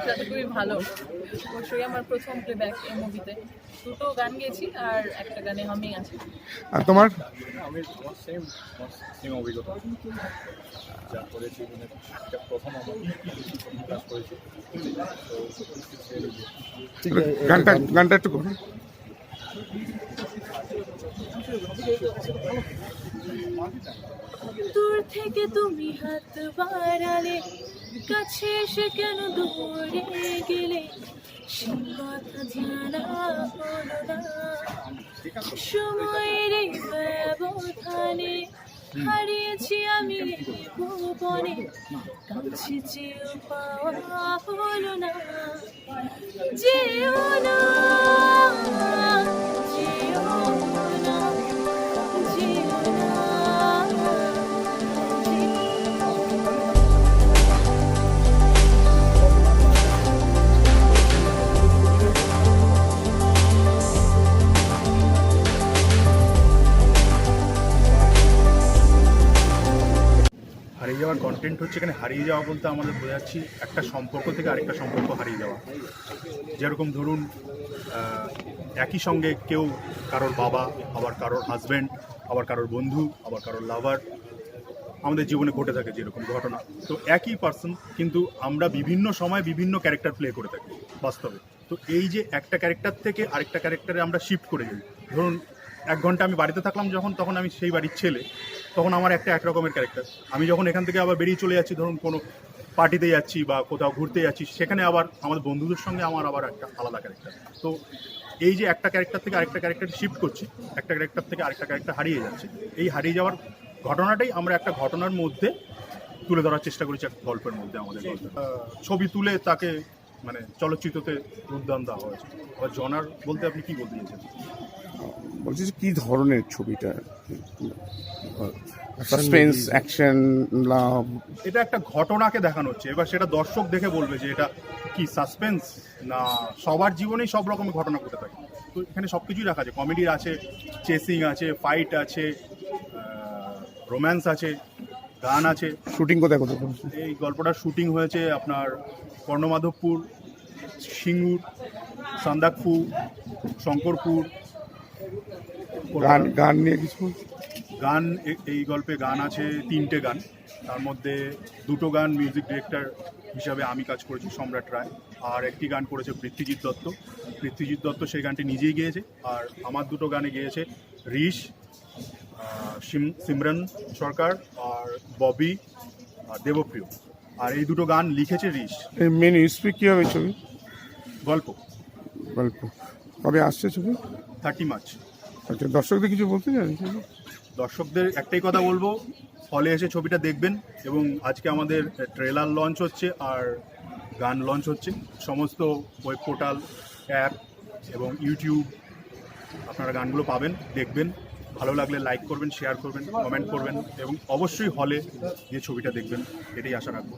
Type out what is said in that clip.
সেটা খুবই ভালো। অবশ্যই আমার প্রথম প্লেব্যাক এই মুভিতে। দুটো গান গেয়েছি আর একটা গানে হামিং আছে। আর তোমার? আমি আমার সেম অভিজ্ঞতা যা করেছি, মানে প্রথম আমার কাজ করেছি। গানটা একটু করুন। দূর থেকে তুমি হাত বাড়ালে, কাছে এসে কেন দূরে গেলে, সে কথা জানা হলো না। সময়ের এই ব্যবধানে হারিয়েছি আমি ভুবনে, কাছে চেয়েও পাওয়া হলো না। যেও না, যেও না, যেও না। হারিয়ে যাওয়ার কন্টেন্ট হচ্ছে এখানে হারিয়ে যাওয়া বলতে আমাদের বোঝাচ্ছি একটা সম্পর্ক থেকে আরেকটা সম্পর্ক হারিয়ে যাওয়া। যেরকম ধরুন একই সঙ্গে কেউ কারোর বাবা, আবার কারোর হাজব্যান্ড, আবার কারোর বন্ধু, আবার কারোর লাভার আমাদের জীবনে ঘটে থাকে যেরকম ঘটনা। তো একই পার্সন কিন্তু আমরা বিভিন্ন সময় বিভিন্ন ক্যারেক্টার প্লে করে থাকি বাস্তবে। তো এই যে একটা ক্যারেক্টার থেকে আরেকটা ক্যারেক্টারে আমরা শিফট করে যাই। ধরুন 1 ঘন্টা আমি বাড়িতে থাকলাম তখন আমি সেই বাড়ির ছেলে, তখন আমার এক রকমের ক্যারেক্টার। আমি যখন এখান থেকে আবার বেরিয়ে চলে যাচ্ছি, ধরুন কোনো পার্টিতে যাচ্ছি বা কোথাও ঘুরতে যাচ্ছি, সেখানে আবার আমাদের বন্ধুদের সঙ্গে আমার আবার একটা আলাদা ক্যারেক্টার। তো এই যে একটা ক্যারেক্টার থেকে আরেকটা ক্যারেক্টার শিফট করছি, একটা ক্যারেক্টার থেকে আরেকটা ক্যারেক্টার হারিয়ে যাচ্ছে, এই হারিয়ে যাওয়ার ঘটনাটাই আমরা একটা ঘটনার মধ্যে তুলে ধরার চেষ্টা করেছি, একটা গল্পের মধ্যে আমাদের গল্প। ছবি তুলে তাকে মানে চলচ্চিত্রতে রূপদান দেওয়া হয়েছে। আবার জনার বলতে আপনি কি বলতে চাইছেন? বলছি যে কি ধরনের ছবিটা? সাসপেন্স, অ্যাকশন, লাভ? এটা একটা ঘটনাকে দেখানো হচ্ছে, এবার সেটা দর্শক দেখে বলবে যে এটা কি সাসপেন্স না সবার জীবনেই সব রকমের ঘটনা ঘটে থাকে। তো এখানে সব কিছুই রাখা আছে, কমেডি আছে, চেসিং আছে, ফাইট আছে, রোম্যান্স আছে, গান আছে। শুটিং কোথায় কোথায়? এই গল্পটার শুটিং হয়েছে আপনার কর্ণমাধবপুর, সিঙ্গুর, সান্দাকফু, শঙ্করপুর। গান নিয়ে কিছু? গান এই গল্পে গান আছে 3টে গান, তার মধ্যে 2টো গান মিউজিক ডিরেক্টর হিসাবে আমি কাজ করেছি, সম্রাট রায়, আর একটি গান করেছে পৃথ্বীজিৎ দত্ত। পৃথ্বীজিৎ দত্ত সেই গানটি নিজেই গেয়েছে, আর আমার 2টো গানে গেয়েছে ঋষ, সিমরন সরকার, আর ববি, আর দেবপ্রিয়। আর এই 2টো গান লিখেছে ঋষ। মেন স্পিক কী হবে ছবি? গল্প। কবে আসছে ছবি? 30 মার্চ। আচ্ছা, দর্শকদের কিছু বলতে চান? দর্শকদের একটাই কথা বলবো, হলে এসে ছবিটা দেখবেন। এবং আজকে আমাদের ট্রেলার লঞ্চ হচ্ছে আর গান লঞ্চ হচ্ছে, সমস্ত ওয়েব পোর্টাল, অ্যাপ এবং ইউটিউব আপনারা গানগুলো পাবেন, দেখবেন। ভালো লাগলে লাইক করবেন, শেয়ার করবেন, কমেন্ট করবেন এবং অবশ্যই হলে গিয়ে ছবিটা দেখবেন, এটাই আশা রাখবো।